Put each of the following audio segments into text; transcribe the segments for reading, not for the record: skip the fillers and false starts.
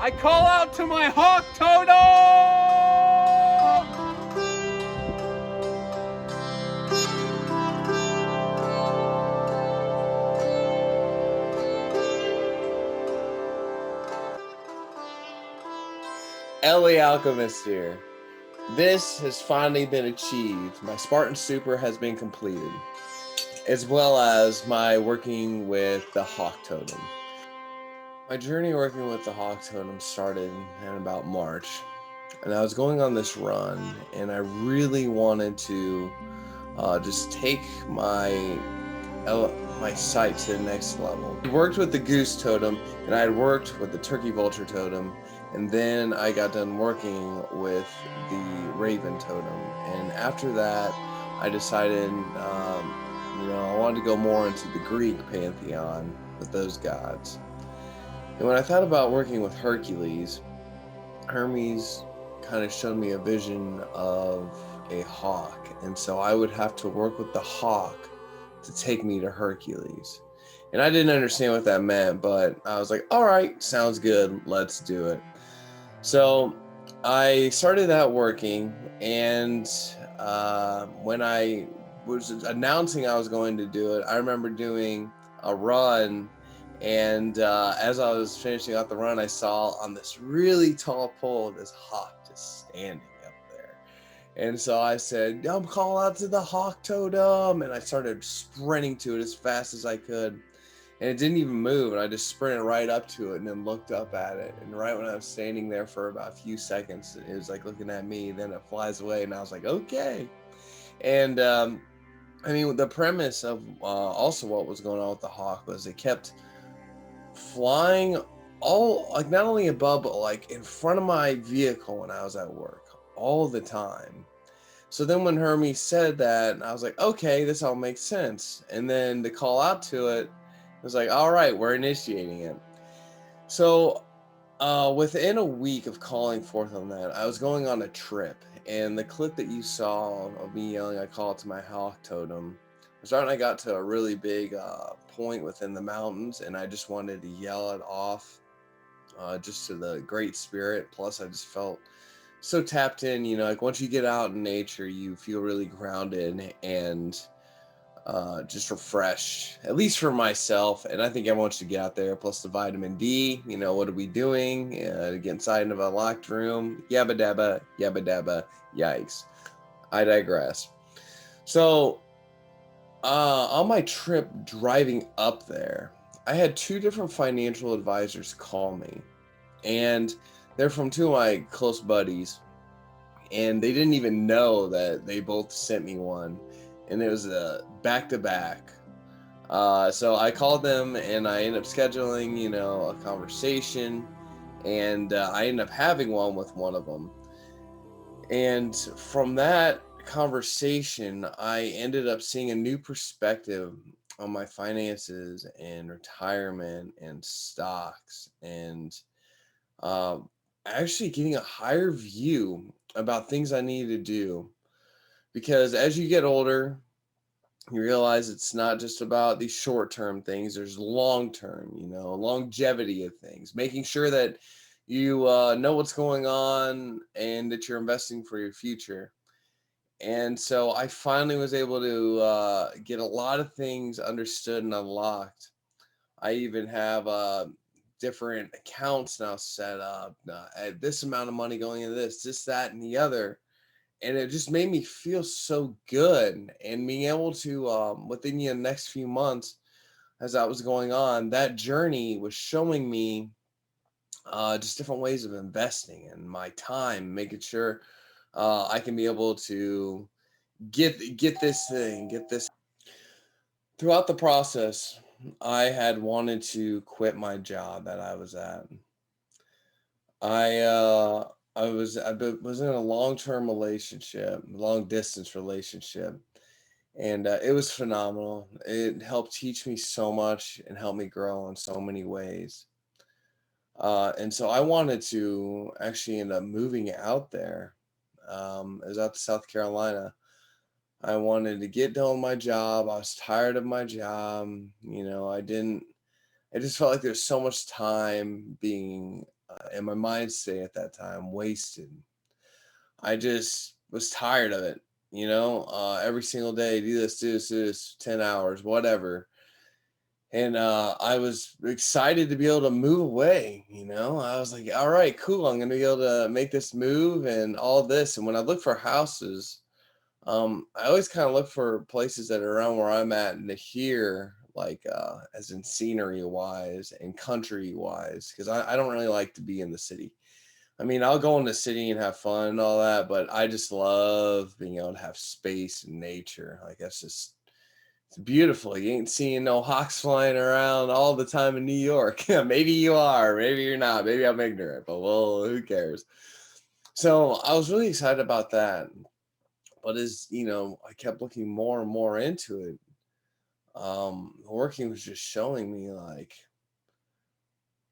I call out to my hawk totem! LA Alchemist here. This has finally been achieved. My Spartan Super has been completed, as well as my working with the Hawk Totem. My journey working with the Hawk Totem started in about March, and I was going on this run, and I really wanted to just take my sight to the next level. I worked with the Goose Totem, and I had worked with the Turkey Vulture Totem, and then I got done working with the Raven Totem. And after that, I decided, I wanted to go more into the Greek pantheon with those gods. And when I thought about working with Hermes kind of showed me a vision of a hawk. And so I would have to work with the hawk to take me to Hercules. And I didn't understand what that meant, but I was like, all right, sounds good. Let's do it. So I started that working. And when I was announcing I was going to do it, I remember doing a run. And as I was finishing out the run, I saw on this really tall pole this hawk just standing up there. And so I said, I'm calling out to the hawk totem. And I started sprinting to it as fast as I could. And it didn't even move. And I just sprinted right up to it and then looked up at it. And right when I was standing there for about a few seconds, it was like looking at me. Then it flies away. And I was like, okay. And the premise of also what was going on with the hawk was it kept flying all, like, not only above, but like in front of my vehicle when I was at work all the time. So then when Hermes said that, I was like, okay, this all makes sense. And then to call out to it, it was like, all right, we're initiating it. So within a week of calling forth on that, I was going on a trip. And the clip that you saw of me yelling, I call it to my hawk totem, was right when I got to a really big point within the mountains. And I just wanted to yell it off just to the great spirit. Plus, I just felt so tapped in, like once you get out in nature, you feel really grounded and just refreshed, at least for myself. And I think everyone should get out there. Plus the vitamin D, what are we doing? To get inside of a locked room, yabba dabba, yikes. I digress. So on my trip driving up there, I had two different financial advisors call me, and they're from two of my close buddies, and they didn't even know that they both sent me one, and it was a back-to-back. So I called them, and I ended up scheduling, a conversation, and I ended up having one with one of them. And from that conversation, I ended up seeing a new perspective on my finances and retirement and stocks, and um, actually getting a higher view about things I need to do. Because as you get older, you realize it's not just about these short-term things. There's long-term, longevity of things, making sure that you know what's going on and that you're investing for your future. And so I finally was able to get a lot of things understood and unlocked. I even have different accounts now set up, at this amount of money going into this, that, and the other. And it just made me feel so good. And being able to, within the next few months, as that was going on, that journey was showing me just different ways of investing and my time, making sure I can be able to get this thing, get this. Throughout the process, I had wanted to quit my job that I was at. I was in a long-term relationship, long distance relationship, and it was phenomenal. It helped teach me so much and help me grow in so many ways. And so I wanted to actually end up moving out there. I was out to South Carolina. I wanted to get done with my job. I was tired of my job. I just felt like there's so much time being and my mind state at that time wasted. I just was tired of it, every single day, do this, 10 hours, whatever. And I was excited to be able to move away. I was like, all right, cool. I'm going to be able to make this move and all this. And when I look for houses, I always kind of look for places that are around where I'm at and to hear, like, as in scenery wise and country wise, because I don't really like to be in the city. I mean, I'll go in the city and have fun and all that, but I just love being able to have space and nature. Like, it's beautiful. You ain't seeing no hawks flying around all the time in New York. Maybe you are, maybe you're not. Maybe I'm ignorant, but well, who cares? So I was really excited about that. But as I kept looking more and more into it, working was just showing me like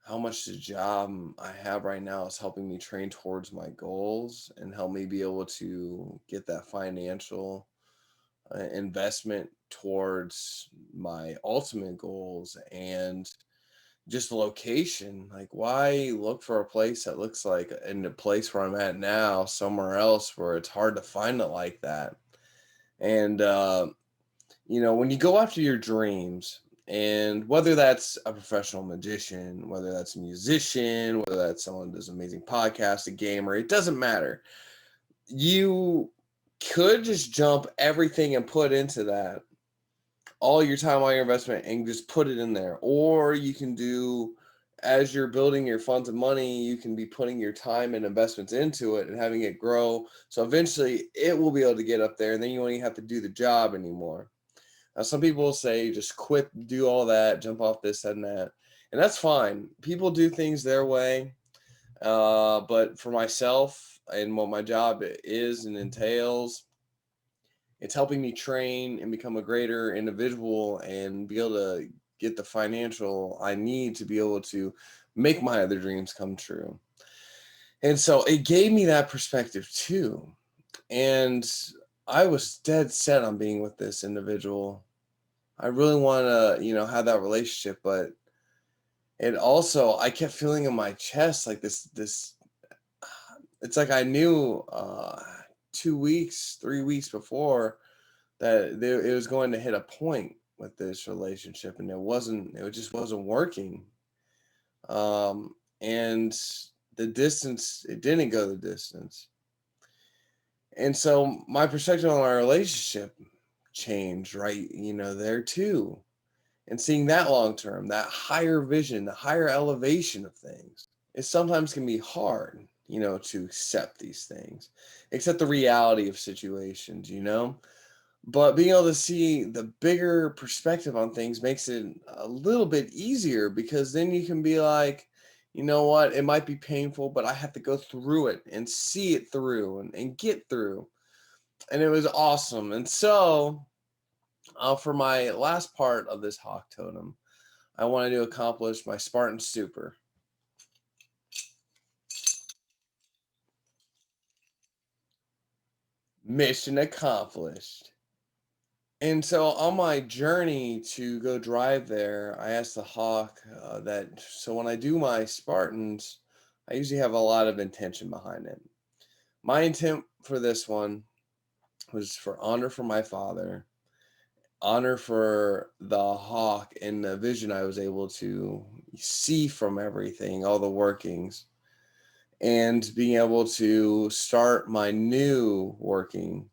how much the job I have right now is helping me train towards my goals and help me be able to get that financial investment towards my ultimate goals. And just location, like, why look for a place that looks like in the place where I'm at now somewhere else where it's hard to find it like that. And when you go after your dreams, and whether that's a professional magician, whether that's a musician, whether that's someone who does amazing podcast, a gamer, it doesn't matter. You could just jump everything and put into that all your time, all your investment, and just put it in there. Or you can do, as you're building your funds of money, you can be putting your time and investments into it and having it grow. So eventually it will be able to get up there, and then you won't even have to do the job anymore. Now, some people will say, just quit, do all that, jump off this and that. And that's fine. People do things their way. But for myself and what my job is and entails, it's helping me train and become a greater individual and be able to get the financial I need to be able to make my other dreams come true. And so it gave me that perspective too. And I was dead set on being with this individual. I really want to, have that relationship, but it also, I kept feeling in my chest like this, it's like I knew 2 weeks, 3 weeks before that it was going to hit a point with this relationship, and it just wasn't working. And the distance, it didn't go the distance. And so my perspective on our relationship changed, right? There too. And seeing that long term, that higher vision, the higher elevation of things, it sometimes can be hard, to accept these things, accept the reality of situations. But being able to see the bigger perspective on things makes it a little bit easier, because then you can be like, you know what, it might be painful, but I have to go through it and see it through and get through. And it was awesome. And so for my last part of this Hawk Totem, I wanted to accomplish my Spartan Super. Mission accomplished. And so on my journey to go drive there, I asked the Hawk so when I do my Spartans, I usually have a lot of intention behind it. My intent for this one was for honor for my father, honor for the Hawk and the vision I was able to see from everything, all the workings, and being able to start my new working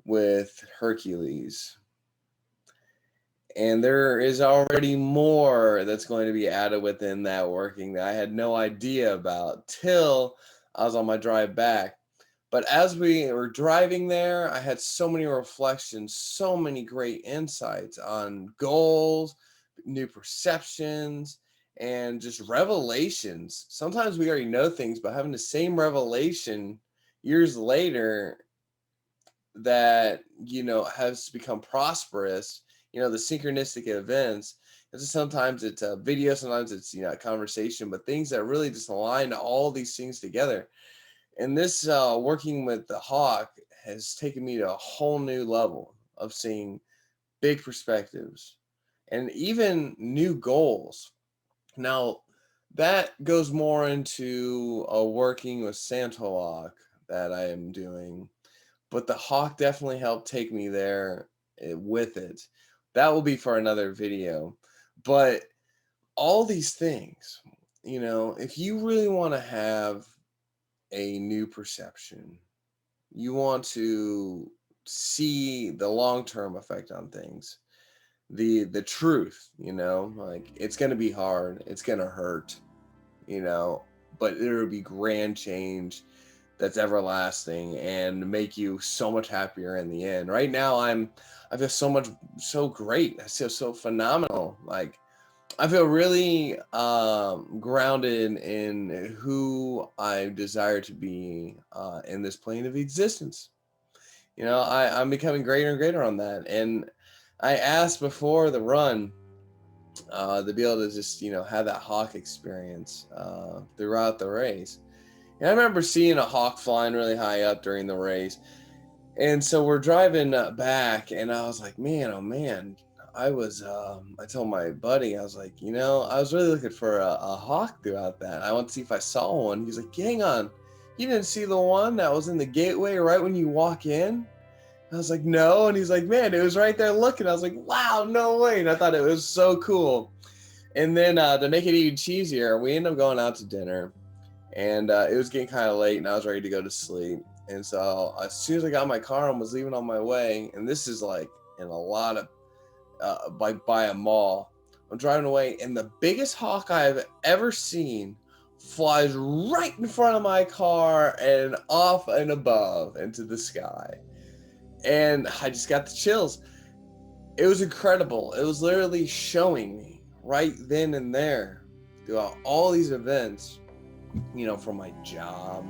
with Hercules. And there is already more that's going to be added within that working that I had no idea about till I was on my drive back. But as we were driving there, I had so many reflections, so many great insights on goals, new perceptions, and just revelations. Sometimes we already know things, but having the same revelation years later that, has become prosperous, the synchronistic events. Sometimes it's a video, sometimes it's, a conversation, but things that really just align all these things together. And this working with the Hawk has taken me to a whole new level of seeing big perspectives and even new goals. Now, that goes more into a working with Santolock that I am doing. But the hawk definitely helped take me there with it. That will be for another video. But all these things, if you really want to have a new perception, you want to see the long-term effect on things, the truth, like it's going to be hard, it's going to hurt, but it'll be grand change that's everlasting and make you so much happier in the end. Right now I feel so great. I feel so phenomenal. Like I feel really grounded in who I desire to be in this plane of existence. I'm becoming greater and greater on that. And I asked before the run to be able to just, have that hawk experience throughout the race. And I remember seeing a hawk flying really high up during the race. And so we're driving back, and I was like, man, oh man, I told my buddy, I was like, I was really looking for a hawk throughout that. I want to see if I saw one. He's like, hang on, you didn't see the one that was in the gateway right when you walk in? I was like, no. And he's like, man, it was right there looking. I was like, wow, no way. And I thought it was so cool. And then to make it even cheesier, we ended up going out to dinner. And it was getting kind of late, and I was ready to go to sleep. And so as soon as I got in my car and was leaving on my way, and this is like in a lot of, by a mall, I'm driving away, and the biggest hawk I've ever seen flies right in front of my car and off and above into the sky. And I just got the chills. It was incredible. It was literally showing me right then and there throughout all these events, from my job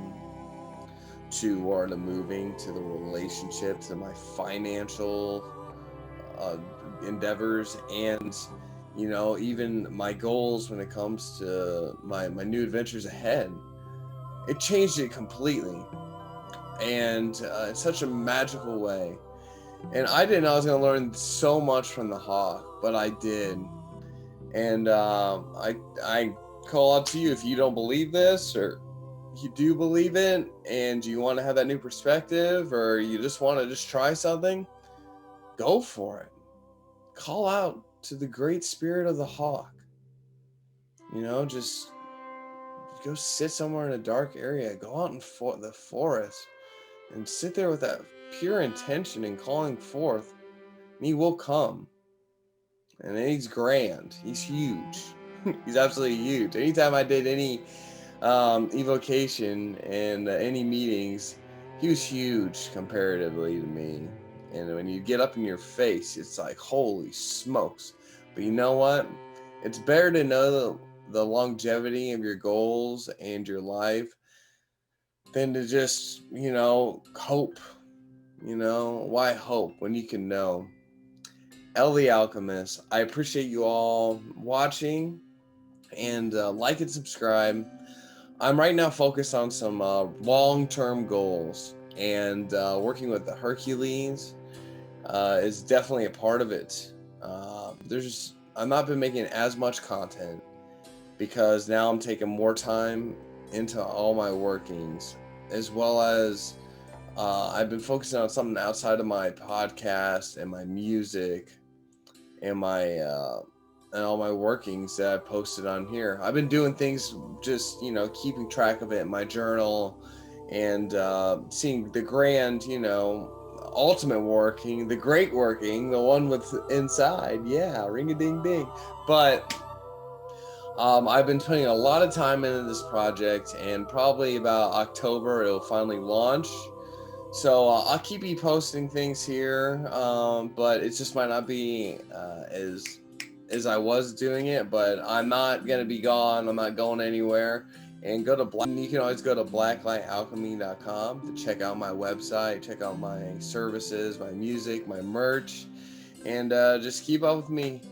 to where I'm moving, to the relationships and my financial endeavors, and even my goals when it comes to my new adventures ahead. It changed it completely, and in such a magical way. And I didn't know I was going to learn so much from the hawk, but I did. And I call out to you, if you don't believe this, or you do believe it, and you want to have that new perspective, or you just want to just try something, go for it. Call out to the great spirit of the hawk. Just go sit somewhere in a dark area. Go out in the forest and sit there with that pure intention and calling forth. And he will come. And he's grand. He's huge. He's absolutely huge. Anytime I did any evocation and any meetings, he was huge comparatively to me. And when you get up in your face, it's like, holy smokes. But you know what? It's better to know the longevity of your goals and your life than to just, hope. Why hope when you can know? El the Alchemist, I appreciate you all watching, and like and subscribe. I'm right now focused on some long-term goals, and working with the Hercules is definitely a part of it. I've not been making as much content because now I'm taking more time into all my workings, as well as I've been focusing on something outside of my podcast and my music and my and all my workings that I posted on here. I've been doing things, just keeping track of it in my journal, and seeing the grand, ultimate working, the great working, the one with inside. Yeah, ring a ding ding. But I've been putting a lot of time into this project, and probably about October it'll finally launch. So I'll keep you posting things here, but it just might not be as I was doing it. But I'm not gonna be gone. I'm not going anywhere. And you can always go to blacklightalchemy.com to check out my website, check out my services, my music, my merch, and just keep up with me.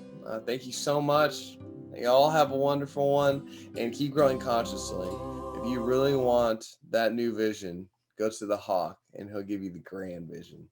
Thank you so much. Y'all have a wonderful one, and keep growing consciously. If you really want that new vision, go to the hawk, and he'll give you the grand vision.